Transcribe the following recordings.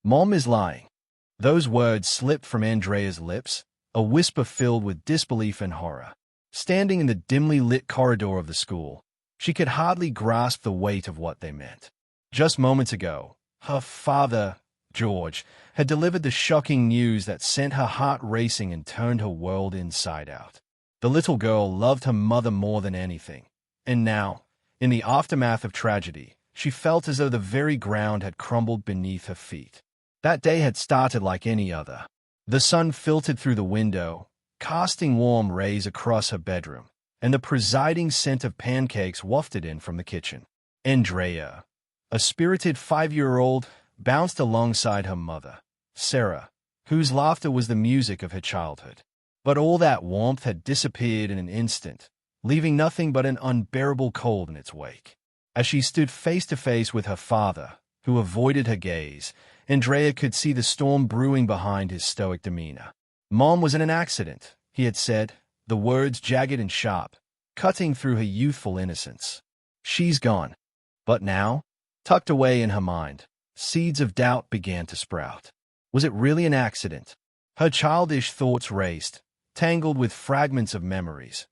Mom is lying. Those words slipped from Andrea's lips, a whisper filled with disbelief and horror. Standing in the dimly lit corridor of the school, she could hardly grasp the weight of what they meant. Just moments ago, her father, George, had delivered the shocking news that sent her heart racing and turned her world inside out. The little girl loved her mother more than anything, and now, in the aftermath of tragedy, she felt as though the very ground had crumbled beneath her feet. That day had started like any other. The sun filtered through the window, casting warm rays across her bedroom, and the presiding scent of pancakes wafted in from the kitchen. Andrea, a spirited 5-year-old, bounced alongside her mother, Sarah, whose laughter was the music of her childhood. But all that warmth had disappeared in an instant, leaving nothing but an unbearable cold in its wake. As she stood face to face with her father, who avoided her gaze, Andrea could see the storm brewing behind his stoic demeanor. "Mom was in an accident," he had said, the words jagged and sharp, cutting through her youthful innocence. "She's gone." But now, tucked away in her mind, seeds of doubt began to sprout. Was it really an accident? Her childish thoughts raced, tangled with fragments of memories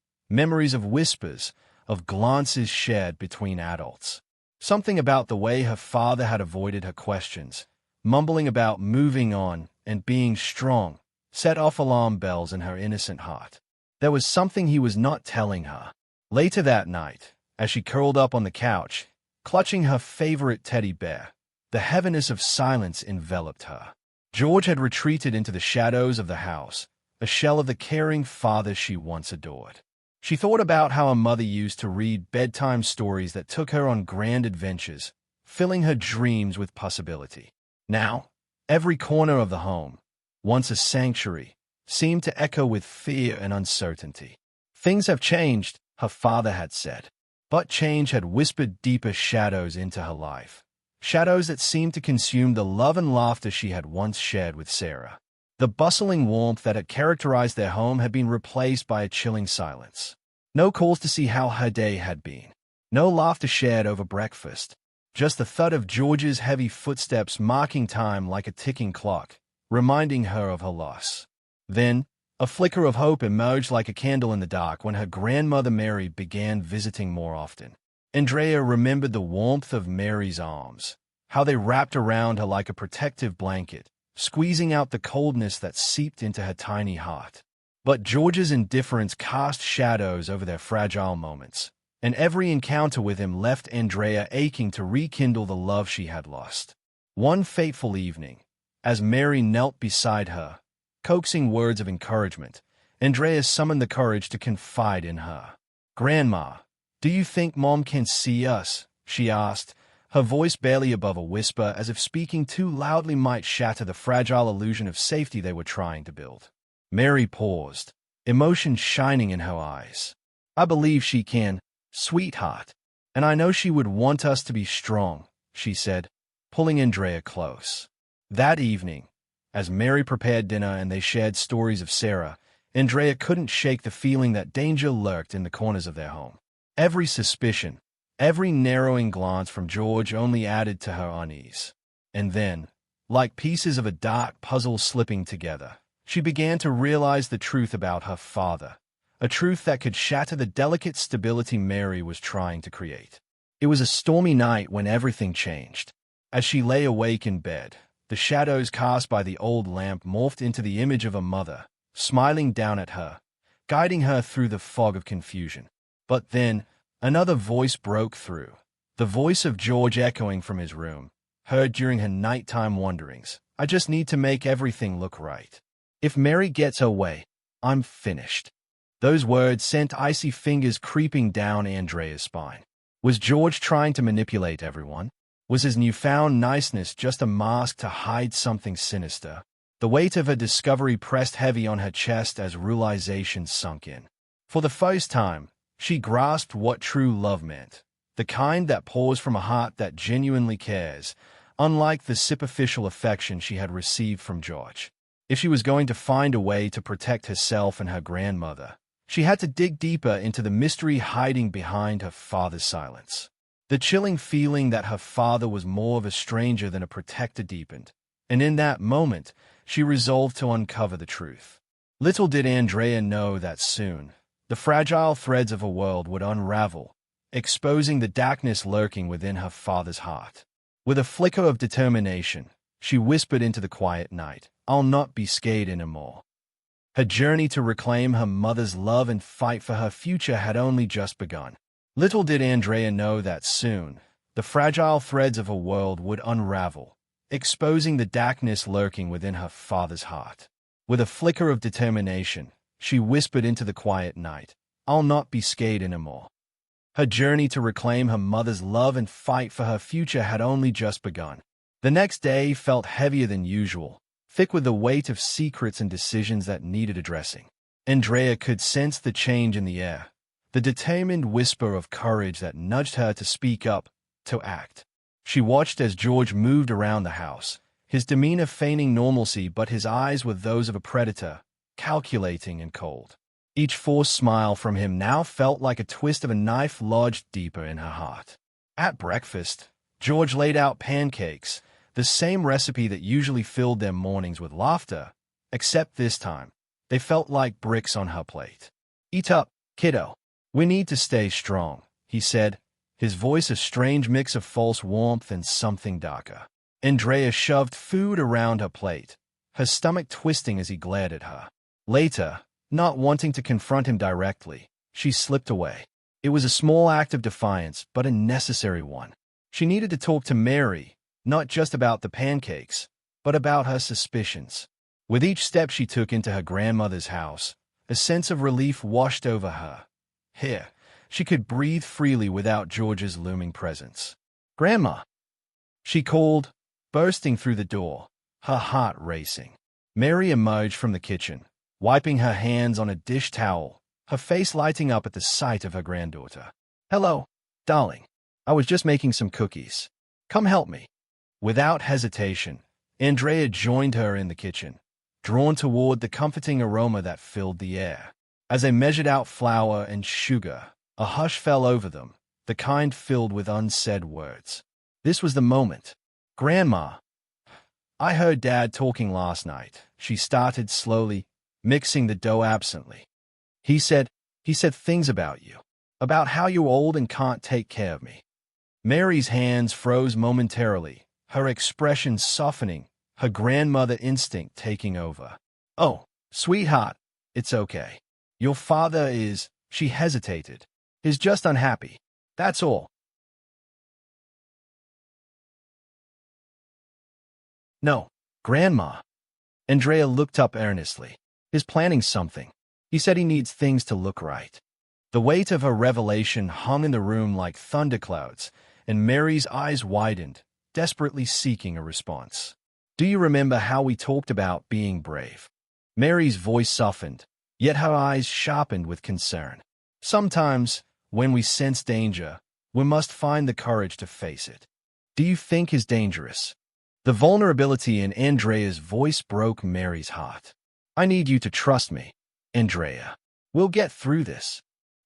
of whispers, of glances shared between adults. Something about the way her father had avoided her questions, mumbling about moving on and being strong, set off alarm bells in her innocent heart. There was something he was not telling her. Later that night, as she curled up on the couch, clutching her favorite teddy bear, the heaviness of silence enveloped her. George had retreated into the shadows of the house, a shell of the caring father she once adored. She thought about how her mother used to read bedtime stories that took her on grand adventures, filling her dreams with possibility. Now, every corner of the home, once a sanctuary, seemed to echo with fear and uncertainty. "Things have changed," her father had said. But change had whispered deeper shadows into her life, shadows that seemed to consume the love and laughter she had once shared with Sarah. The bustling warmth that had characterized their home had been replaced by a chilling silence. No calls to see how her day had been. No laughter shared over breakfast. Just the thud of George's heavy footsteps marking time like a ticking clock, reminding her of her loss. Then, a flicker of hope emerged like a candle in the dark when her grandmother Mary began visiting more often. Andrea remembered the warmth of Mary's arms, how they wrapped around her like a protective blanket, squeezing out the coldness that seeped into her tiny heart. But George's indifference cast shadows over their fragile moments, and every encounter with him left Andrea aching to rekindle the love she had lost. One fateful evening, as Mary knelt beside her, coaxing words of encouragement, Andrea summoned the courage to confide in her. "Grandma, do you think Mom can see us?" she asked, her voice barely above a whisper, as if speaking too loudly might shatter the fragile illusion of safety they were trying to build. Mary paused, emotion shining in her eyes. "I believe she can, sweetheart, and I know she would want us to be strong," she said, pulling Andrea close. That evening, as Mary prepared dinner and they shared stories of Sarah, Andrea couldn't shake the feeling that danger lurked in the corners of their home. Every suspicion, every narrowing glance from George only added to her unease. And then, like pieces of a dark puzzle slipping together, she began to realize the truth about her father, a truth that could shatter the delicate stability Mary was trying to create. It was a stormy night when everything changed. As she lay awake in bed, the shadows cast by the old lamp morphed into the image of a mother, smiling down at her, guiding her through the fog of confusion. But then, another voice broke through, the voice of George echoing from his room, heard during her nighttime wanderings. "I just need to make everything look right. If Mary gets her way, I'm finished." Those words sent icy fingers creeping down Andrea's spine. Was George trying to manipulate everyone? Was his newfound niceness just a mask to hide something sinister? The weight of her discovery pressed heavy on her chest as realization sunk in. For the first time, she grasped what true love meant, the kind that pours from a heart that genuinely cares, unlike the superficial affection she had received from George. If she was going to find a way to protect herself and her grandmother, she had to dig deeper into the mystery hiding behind her father's silence. The chilling feeling that her father was more of a stranger than a protector deepened, and in that moment, she resolved to uncover the truth. Little did Andrea know that soon, the fragile threads of a world would unravel, exposing the darkness lurking within her father's heart. With a flicker of determination, she whispered into the quiet night, "I'll not be scared anymore." Her journey to reclaim her mother's love and fight for her future had only just begun. Little did Andrea know that soon, the fragile threads of a world would unravel, exposing the darkness lurking within her father's heart. With a flicker of determination, she whispered into the quiet night, "I'll not be scared anymore." Her journey to reclaim her mother's love and fight for her future had only just begun. The next day felt heavier than usual, thick with the weight of secrets and decisions that needed addressing. Andrea could sense the change in the air, the determined whisper of courage that nudged her to speak up, to act. She watched as George moved around the house, his demeanor feigning normalcy, but his eyes were those of a predator, calculating and cold. Each forced smile from him now felt like a twist of a knife lodged deeper in her heart. At breakfast, George laid out pancakes, the same recipe that usually filled their mornings with laughter, except this time, they felt like bricks on her plate. "Eat up, kiddo. We need to stay strong," he said, his voice a strange mix of false warmth and something darker. Andrea shoved food around her plate, her stomach twisting as he glared at her. Later, not wanting to confront him directly, she slipped away. It was a small act of defiance, but a necessary one. She needed to talk to Mary, not just about the pancakes, but about her suspicions. With each step she took into her grandmother's house, a sense of relief washed over her. Here, she could breathe freely without George's looming presence. "Grandma!" she called, bursting through the door, her heart racing. Mary emerged from the kitchen, wiping her hands on a dish towel, her face lighting up at the sight of her granddaughter. "Hello, darling. I was just making some cookies. Come help me." Without hesitation, Andrea joined her in the kitchen, drawn toward the comforting aroma that filled the air. As they measured out flour and sugar, a hush fell over them, the kind filled with unsaid words. This was the moment. "Grandma, I heard Dad talking last night," she started slowly, mixing the dough absently. He said things about you, about how you're old and can't take care of me." Mary's hands froze momentarily, her expression softening, her grandmother instinct taking over. "Oh, sweetheart, it's okay. Your father is," she hesitated, "is just unhappy. That's all." "No, Grandma." Andrea looked up earnestly. "He's planning something. He said he needs things to look right." The weight of her revelation hung in the room like thunderclouds, and Mary's eyes widened, desperately seeking a response. "Do you remember how we talked about being brave?" Mary's voice softened, yet her eyes sharpened with concern. "Sometimes, when we sense danger, we must find the courage to face it. Do you think he's dangerous?" The vulnerability in Andrea's voice broke Mary's heart. "I need you to trust me, Andrea. We'll get through this."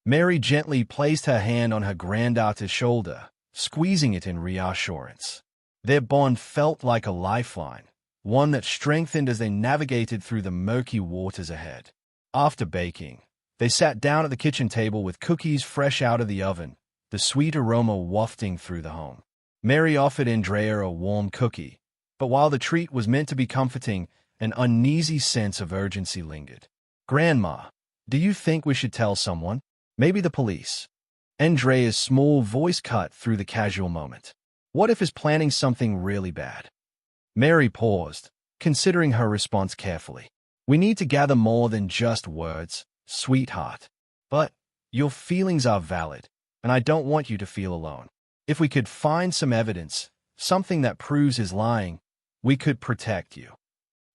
Mary gently placed her hand on her granddaughter's shoulder, squeezing it in reassurance. Their bond felt like a lifeline, one that strengthened as they navigated through the murky waters ahead. After baking, they sat down at the kitchen table with cookies fresh out of the oven, the sweet aroma wafting through the home. Mary offered Andrea a warm cookie, but while the treat was meant to be comforting, an uneasy sense of urgency lingered. "Grandma, do you think we should tell someone? Maybe the police?" Andrea's small voice cut through the casual moment. "What if he's planning something really bad?" Mary paused, considering her response carefully. "We need to gather more than just words, sweetheart. But your feelings are valid, and I don't want you to feel alone. If we could find some evidence, something that proves his lying, we could protect you."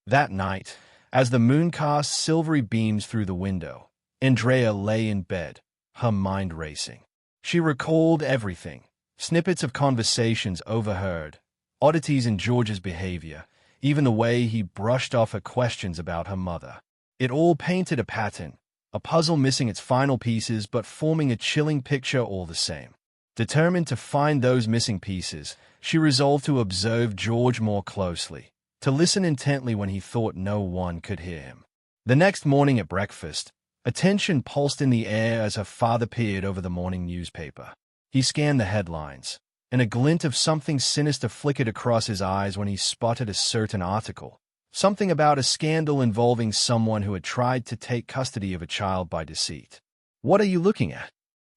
That night, as the moon cast silvery beams through the window, Andrea lay in bed, her mind racing. She recalled everything, snippets of conversations overheard, oddities in George's behavior, even the way he brushed off her questions about her mother. It all painted a pattern, a puzzle missing its final pieces but forming a chilling picture all the same. Determined to find those missing pieces, she resolved to observe George more closely, to listen intently when he thought no one could hear him. The next morning at breakfast, a tension pulsed in the air as her father peered over the morning newspaper. He scanned the headlines, and a glint of something sinister flickered across his eyes when he spotted a certain article. Something about a scandal involving someone who had tried to take custody of a child by deceit. "What are you looking at?"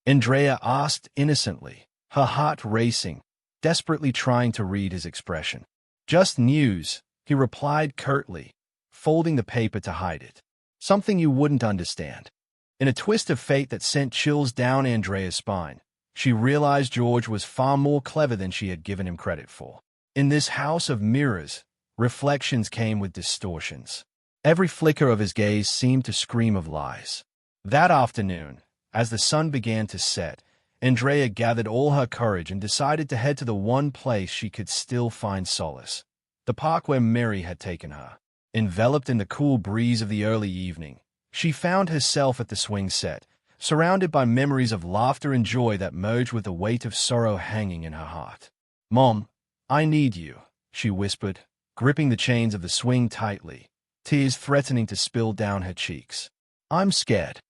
Andrea asked innocently, her heart racing, desperately trying to read his expression. "Just news," he replied curtly, folding the paper to hide it. "Something you wouldn't understand." In a twist of fate that sent chills down Andrea's spine, she realized George was far more clever than she had given him credit for. In this house of mirrors, reflections came with distortions. Every flicker of his gaze seemed to scream of lies. That afternoon, as the sun began to set, Andrea gathered all her courage and decided to head to the one place she could still find solace, the park where Mary had taken her. Enveloped in the cool breeze of the early evening, she found herself at the swing set, surrounded by memories of laughter and joy that merged with the weight of sorrow hanging in her heart. "Mom, I need you," she whispered, gripping the chains of the swing tightly, tears threatening to spill down her cheeks. "I'm scared."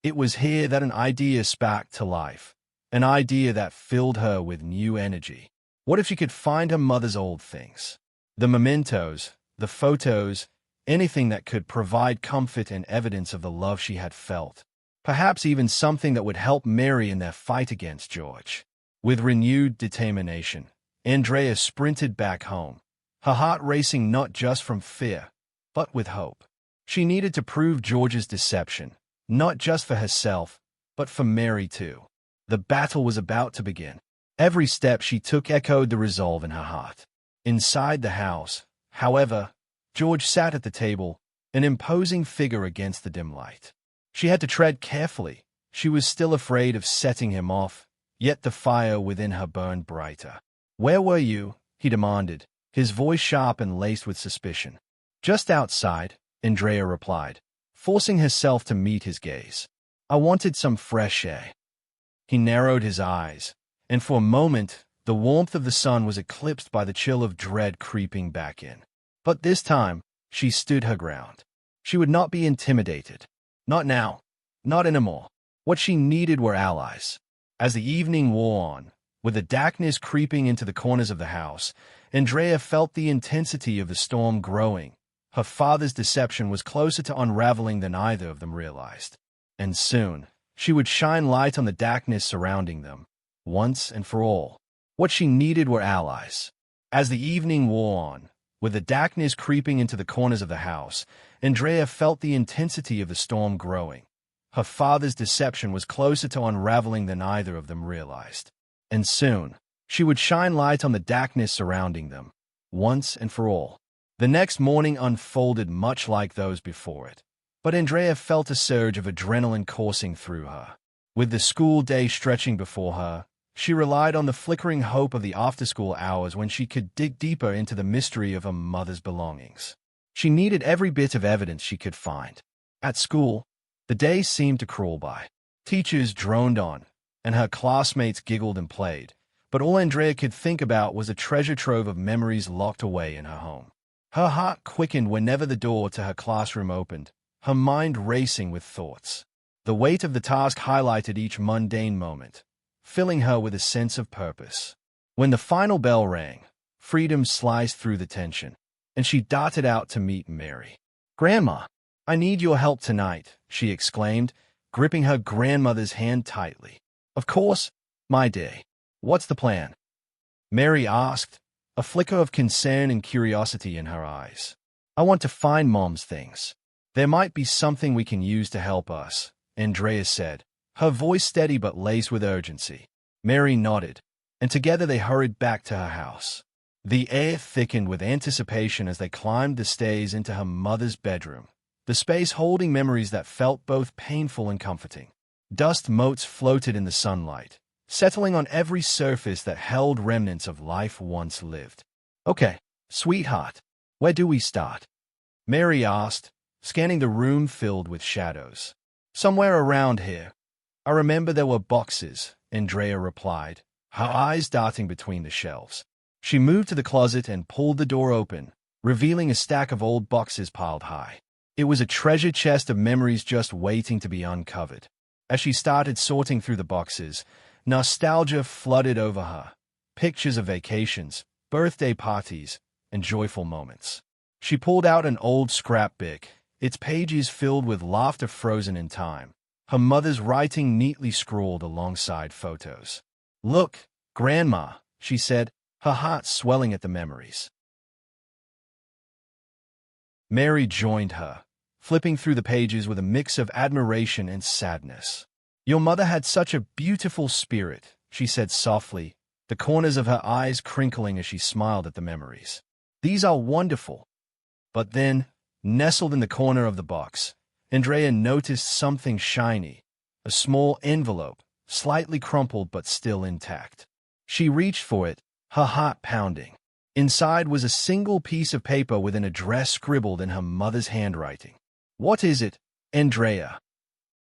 It was here that an idea sparked to life, an idea that filled her with new energy. What if she could find her mother's old things? The mementos, the photos, anything that could provide comfort and evidence of the love she had felt. Perhaps even something that would help Mary in their fight against George. With renewed determination, Andrea sprinted back home, her heart racing not just from fear, but with hope. She needed to prove George's deception, not just for herself, but for Mary too. The battle was about to begin. Every step she took echoed the resolve in her heart. Inside the house, however, George sat at the table, an imposing figure against the dim light. She had to tread carefully. She was still afraid of setting him off, yet the fire within her burned brighter. "Where were you?" he demanded, his voice sharp and laced with suspicion. "Just outside," Andrea replied, forcing herself to meet his gaze. "I wanted some fresh air." He narrowed his eyes, and for a moment, the warmth of the sun was eclipsed by the chill of dread creeping back in. But this time, she stood her ground. She would not be intimidated. Not now. Not anymore. What she needed were allies. As the evening wore on, with the darkness creeping into the corners of the house, Andrea felt the intensity of the storm growing. Her father's deception was closer to unraveling than either of them realized. And soon, she would shine light on the darkness surrounding them, once and for all. What she needed were allies. As the evening wore on, with the darkness creeping into the corners of the house, Andrea felt the intensity of the storm growing. Her father's deception was closer to unraveling than either of them realized. And soon, she would shine light on the darkness surrounding them, once and for all. The next morning unfolded much like those before it, but Andrea felt a surge of adrenaline coursing through her. With the school day stretching before her, she relied on the flickering hope of the after-school hours when she could dig deeper into the mystery of her mother's belongings. She needed every bit of evidence she could find. At school, the days seemed to crawl by. Teachers droned on, and her classmates giggled and played, but all Andrea could think about was a treasure trove of memories locked away in her home. Her heart quickened whenever the door to her classroom opened, her mind racing with thoughts. The weight of the task highlighted each mundane moment, filling her with a sense of purpose. When the final bell rang, freedom sliced through the tension, and she darted out to meet Mary. "Grandma, I need your help tonight," she exclaimed, gripping her grandmother's hand tightly. "Of course, my dear. What's the plan?" Mary asked, a flicker of concern and curiosity in her eyes. "I want to find Mom's things. There might be something we can use to help us," Andrea said, her voice steady but laced with urgency. Mary nodded, and together they hurried back to her house. The air thickened with anticipation as they climbed the stairs into her mother's bedroom, the space holding memories that felt both painful and comforting. Dust motes floated in the sunlight, settling on every surface that held remnants of life once lived. "Okay, sweetheart, where do we start?" Mary asked, scanning the room filled with shadows. "Somewhere around here. I remember there were boxes," Andrea replied, her eyes darting between the shelves. She moved to the closet and pulled the door open, revealing a stack of old boxes piled high. It was a treasure chest of memories just waiting to be uncovered. As she started sorting through the boxes, nostalgia flooded over her. Pictures of vacations, birthday parties, and joyful moments. She pulled out an old scrapbook, its pages filled with laughter frozen in time, her mother's writing neatly scrawled alongside photos. "Look, Grandma," she said, her heart swelling at the memories. Mary joined her, flipping through the pages with a mix of admiration and sadness. "Your mother had such a beautiful spirit," she said softly, the corners of her eyes crinkling as she smiled at the memories. "These are wonderful." But then, nestled in the corner of the box, Andrea noticed something shiny, a small envelope, slightly crumpled but still intact. She reached for it, her heart pounding. Inside was a single piece of paper with an address scribbled in her mother's handwriting. "What is it, Andrea?"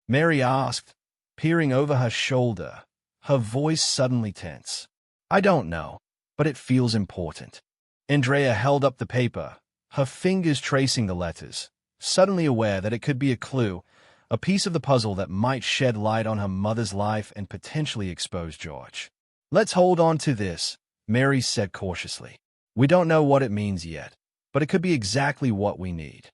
Mary asked, peering over her shoulder, her voice suddenly tense. "I don't know, but it feels important." Andrea held up the paper, her fingers tracing the letters, suddenly aware that it could be a clue, a piece of the puzzle that might shed light on her mother's life and potentially expose George. "Let's hold on to this," Mary said cautiously. "We don't know what it means yet, but it could be exactly what we need."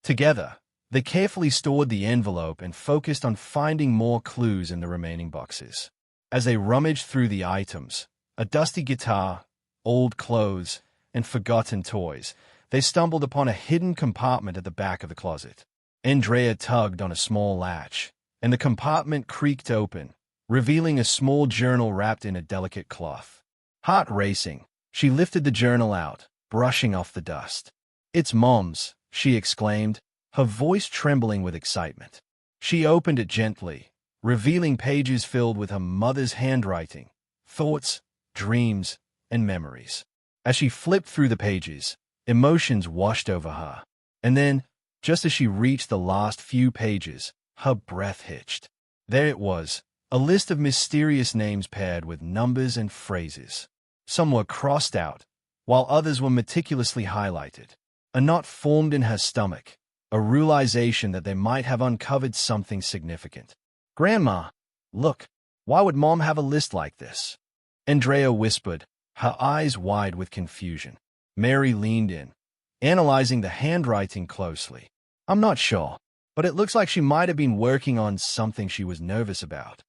Together, they carefully stored the envelope and focused on finding more clues in the remaining boxes. As they rummaged through the items, a dusty guitar, old clothes, and forgotten toys, they stumbled upon a hidden compartment at the back of the closet. Andrea tugged on a small latch, and the compartment creaked open, revealing a small journal wrapped in a delicate cloth. Heart racing, she lifted the journal out, brushing off the dust. "It's Mom's," she exclaimed, her voice trembling with excitement. She opened it gently, revealing pages filled with her mother's handwriting, thoughts, dreams, and memories. As she flipped through the pages, emotions washed over her. And then, just as she reached the last few pages, her breath hitched. There it was, a list of mysterious names paired with numbers and phrases. Some were crossed out, while others were meticulously highlighted. A knot formed in her stomach, a realization that they might have uncovered something significant. "Grandma, look, why would Mom have a list like this?" Andrea whispered, her eyes wide with confusion. Mary leaned in, analyzing the handwriting closely. "I'm not sure, but it looks like she might have been working on something she was nervous about."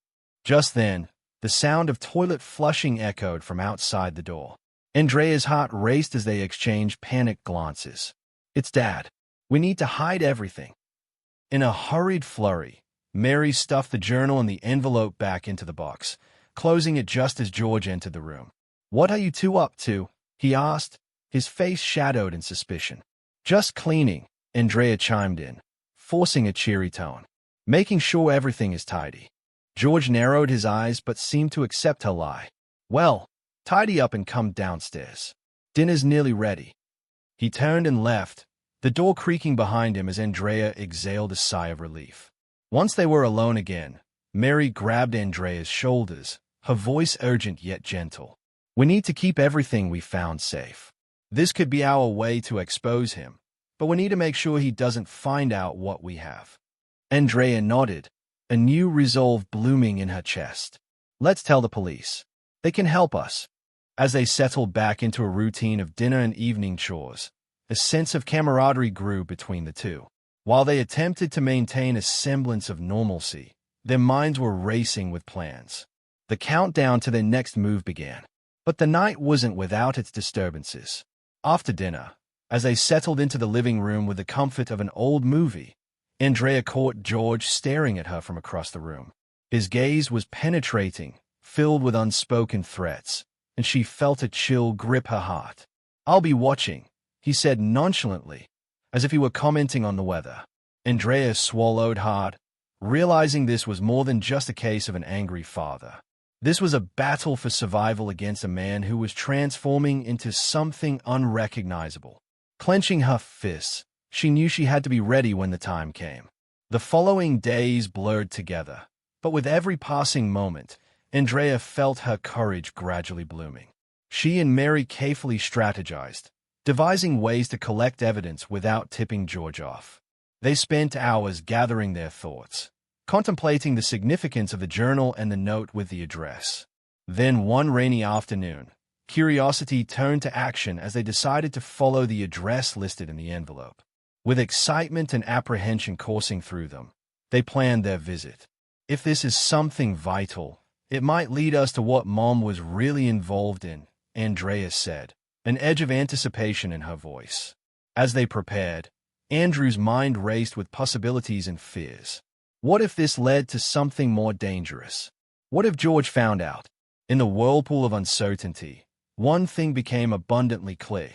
Just then, the sound of toilet flushing echoed from outside the door. Andrea's heart raced as they exchanged panicked glances. "It's Dad. We need to hide everything." In a hurried flurry, Mary stuffed the journal and the envelope back into the box, closing it just as George entered the room. "What are you two up to?" he asked, his face shadowed in suspicion. "Just cleaning," Andrea chimed in, forcing a cheery tone. "Making sure everything is tidy." George narrowed his eyes but seemed to accept her lie. "Well, tidy up and come downstairs. Dinner's nearly ready." He turned and left, the door creaking behind him as Andrea exhaled a sigh of relief. Once they were alone again, Mary grabbed Andrea's shoulders, her voice urgent yet gentle. "We need to keep everything we found safe. This could be our way to expose him, but we need to make sure he doesn't find out what we have." Andrea nodded, a new resolve blooming in her chest. "Let's tell the police. They can help us." As they settled back into a routine of dinner and evening chores, a sense of camaraderie grew between the two. While they attempted to maintain a semblance of normalcy, their minds were racing with plans. The countdown to their next move began. But the night wasn't without its disturbances. After dinner, as they settled into the living room with the comfort of an old movie, Andrea caught George staring at her from across the room. His gaze was penetrating, filled with unspoken threats, and she felt a chill grip her heart. "I'll be watching," he said nonchalantly, as if he were commenting on the weather. Andrea swallowed hard, realizing this was more than just a case of an angry father. This was a battle for survival against a man who was transforming into something unrecognizable. Clenching her fists, she knew she had to be ready when the time came. The following days blurred together, but with every passing moment, Andrea felt her courage gradually blooming. She and Mary carefully strategized, devising ways to collect evidence without tipping George off. They spent hours gathering their thoughts, contemplating the significance of the journal and the note with the address. Then one rainy afternoon, curiosity turned to action as they decided to follow the address listed in the envelope. With excitement and apprehension coursing through them, they planned their visit. If this is something vital, it might lead us to what Mom was really involved in, Andrea said, an edge of anticipation in her voice. As they prepared, Andrew's mind raced with possibilities and fears. What if this led to something more dangerous? What if George found out? In the whirlpool of uncertainty, one thing became abundantly clear.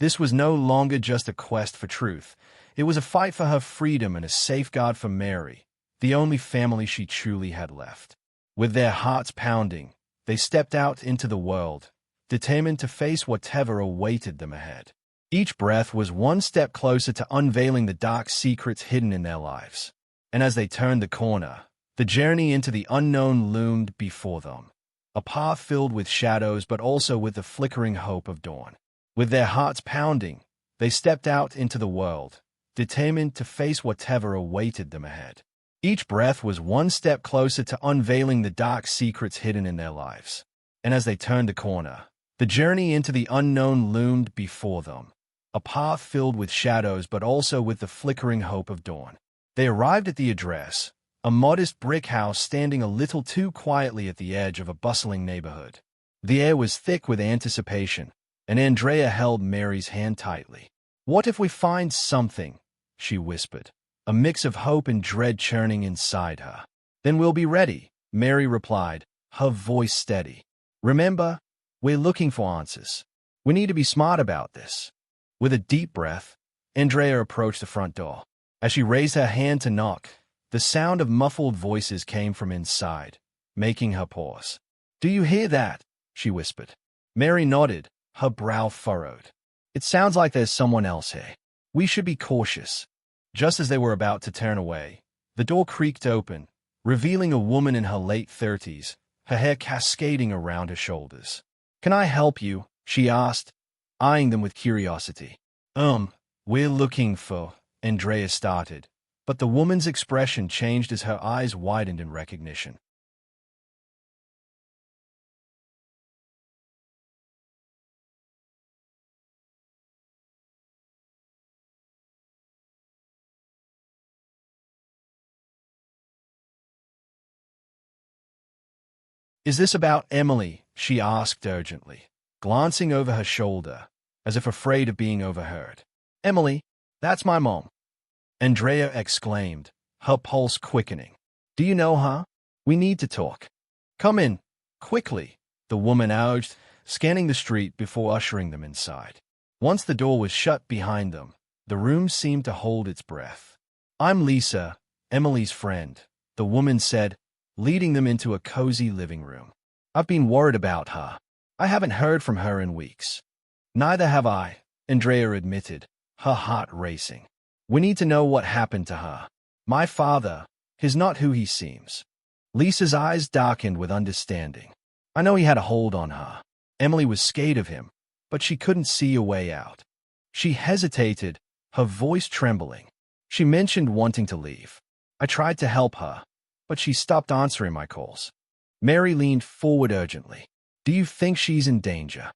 This was no longer just a quest for truth. It was a fight for her freedom and a safeguard for Mary, the only family she truly had left. With their hearts pounding, they stepped out into the world, determined to face whatever awaited them ahead. Each breath was one step closer to unveiling the dark secrets hidden in their lives. And as they turned the corner, the journey into the unknown loomed before them. A path filled with shadows but also with the flickering hope of dawn. With their hearts pounding, they stepped out into the world, determined to face whatever awaited them ahead. Each breath was one step closer to unveiling the dark secrets hidden in their lives. And as they turned the corner, the journey into the unknown loomed before them. A path filled with shadows but also with the flickering hope of dawn. They arrived at the address, a modest brick house standing a little too quietly at the edge of a bustling neighborhood. The air was thick with anticipation, and Andrea held Mary's hand tightly. "What if we find something?" she whispered, a mix of hope and dread churning inside her. "Then we'll be ready," Mary replied, her voice steady. "Remember, we're looking for answers. We need to be smart about this." With a deep breath, Andrea approached the front door. As she raised her hand to knock, the sound of muffled voices came from inside, making her pause. "Do you hear that?" she whispered. Mary nodded, her brow furrowed. "It sounds like there's someone else here. We should be cautious." Just as they were about to turn away, the door creaked open, revealing a woman in her late 30s, her hair cascading around her shoulders. "Can I help you?" she asked, eyeing them with curiosity. We're looking for," Andrea started, but the woman's expression changed as her eyes widened in recognition. "Is this about Emily?" she asked urgently, glancing over her shoulder, as if afraid of being overheard. "Emily? That's my mom," Andrea exclaimed, her pulse quickening. "Do you know her? We need to talk." "Come in, quickly," the woman urged, scanning the street before ushering them inside. Once the door was shut behind them, the room seemed to hold its breath. "I'm Lisa, Emily's friend," the woman said, leading them into a cozy living room. "I've been worried about her. I haven't heard from her in weeks." "Neither have I," Andrea admitted, her heart racing. "We need to know what happened to her. My father, he's not who he seems." Lisa's eyes darkened with understanding. "I know he had a hold on her. Emily was scared of him, but she couldn't see a way out." She hesitated, her voice trembling. "She mentioned wanting to leave. I tried to help her, but she stopped answering my calls." Mary leaned forward urgently. "Do you think she's in danger?"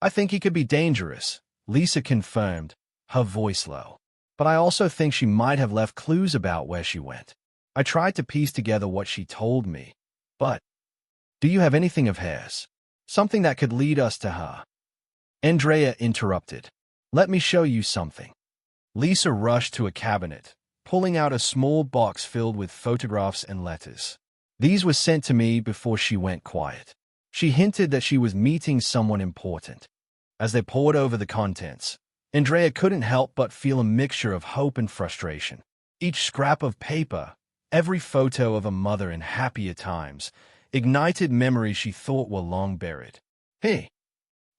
"I think he could be dangerous," Lisa confirmed, her voice low. "But I also think she might have left clues about where she went. I tried to piece together what she told me, but do you have anything of hers? Something that could lead us to her?" Andrea interrupted. "Let me show you something." Lisa rushed to a cabinet, pulling out a small box filled with photographs and letters. "These were sent to me before she went quiet." She hinted that she was meeting someone important. As they pored over the contents, Andrea couldn't help but feel a mixture of hope and frustration. Each scrap of paper, every photo of a mother in happier times, ignited memories she thought were long buried. "Hey!"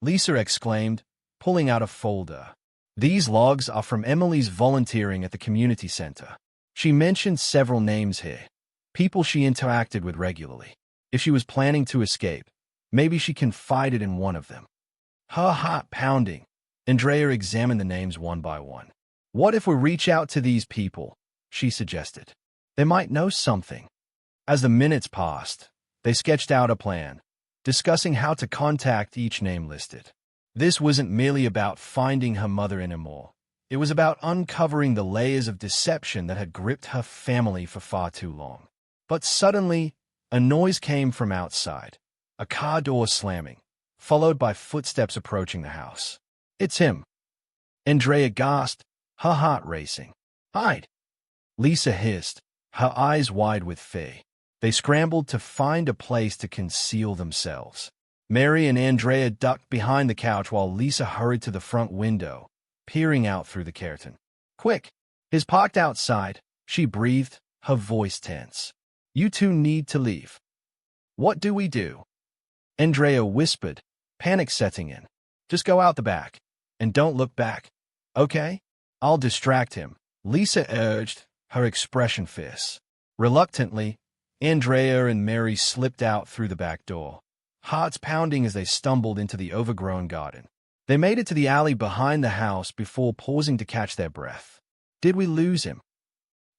Lisa exclaimed, pulling out a folder. "These logs are from Emily's volunteering at the community center. She mentioned several names here, people she interacted with regularly. If she was planning to escape, maybe she confided in one of them." Her heart pounding, Andrea examined the names one by one. What if we reach out to these people? She suggested. They might know something. As the minutes passed, they sketched out a plan, discussing how to contact each name listed. This wasn't merely about finding her mother anymore. It was about uncovering the layers of deception that had gripped her family for far too long. But suddenly, a noise came from outside, a car door slamming, followed by footsteps approaching the house. It's him. Andrea gasped, her heart racing. Hide! Lisa hissed, her eyes wide with fear. They scrambled to find a place to conceal themselves. Mary and Andrea ducked behind the couch while Lisa hurried to the front window, peering out through the curtain. Quick! He's parked outside, she breathed, her voice tense. You two need to leave. What do we do? Andrea whispered, panic setting in. Just go out the back. And don't look back. Okay? I'll distract him, Lisa urged, her expression fierce. Reluctantly, Andrea and Mary slipped out through the back door, hearts pounding as they stumbled into the overgrown garden. They made it to the alley behind the house before pausing to catch their breath. Did we lose him?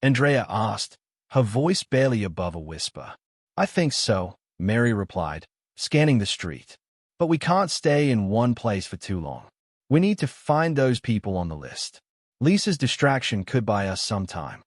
Andrea asked, her voice barely above a whisper. I think so, Mary replied, scanning the street. But we can't stay in one place for too long. We need to find those people on the list. Lisa's distraction could buy us some time.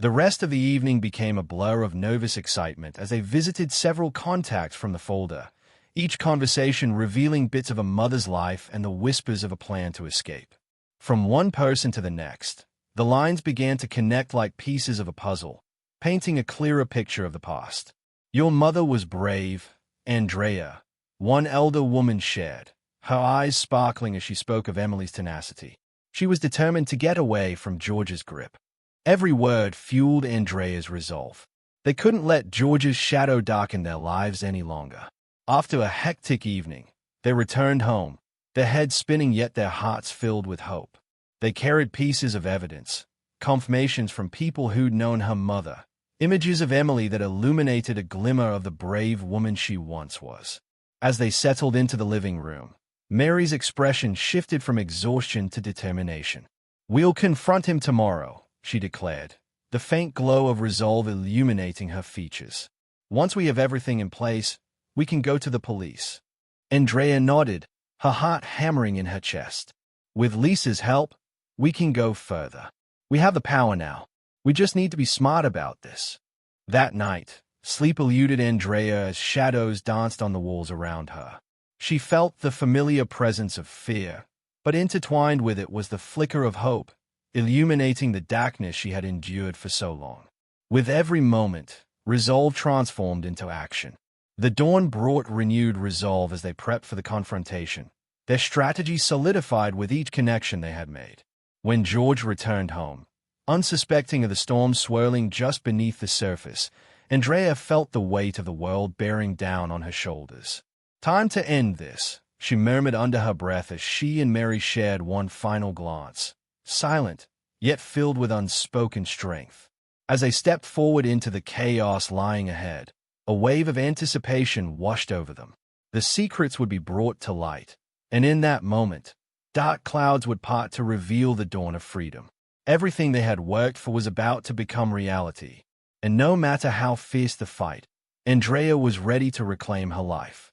The rest of the evening became a blur of nervous excitement as they visited several contacts from the folder, each conversation revealing bits of a mother's life and the whispers of a plan to escape. From one person to the next, the lines began to connect like pieces of a puzzle, painting a clearer picture of the past. Your mother was brave, Andrea, one elder woman shared, her eyes sparkling as she spoke of Emily's tenacity. She was determined to get away from George's grip. Every word fueled Andrea's resolve. They couldn't let George's shadow darken their lives any longer. After a hectic evening, they returned home, their heads spinning yet their hearts filled with hope. They carried pieces of evidence, confirmations from people who'd known her mother, images of Emily that illuminated a glimmer of the brave woman she once was. As they settled into the living room, Mary's expression shifted from exhaustion to determination. We'll confront him tomorrow, she declared, the faint glow of resolve illuminating her features. Once we have everything in place, we can go to the police. Andrea nodded, her heart hammering in her chest. With Lisa's help, we can go further. We have the power now. We just need to be smart about this. That night, sleep eluded Andrea as shadows danced on the walls around her. She felt the familiar presence of fear, but intertwined with it was the flicker of hope, illuminating the darkness she had endured for so long. With every moment, resolve transformed into action. The dawn brought renewed resolve as they prepped for the confrontation. Their strategy solidified with each connection they had made. When George returned home, unsuspecting of the storm swirling just beneath the surface, Andrea felt the weight of the world bearing down on her shoulders. Time to end this, she murmured under her breath as she and Mary shared one final glance, silent, yet filled with unspoken strength. As they stepped forward into the chaos lying ahead, a wave of anticipation washed over them. The secrets would be brought to light, and in that moment, dark clouds would part to reveal the dawn of freedom. Everything they had worked for was about to become reality, and no matter how fierce the fight, Andrea was ready to reclaim her life.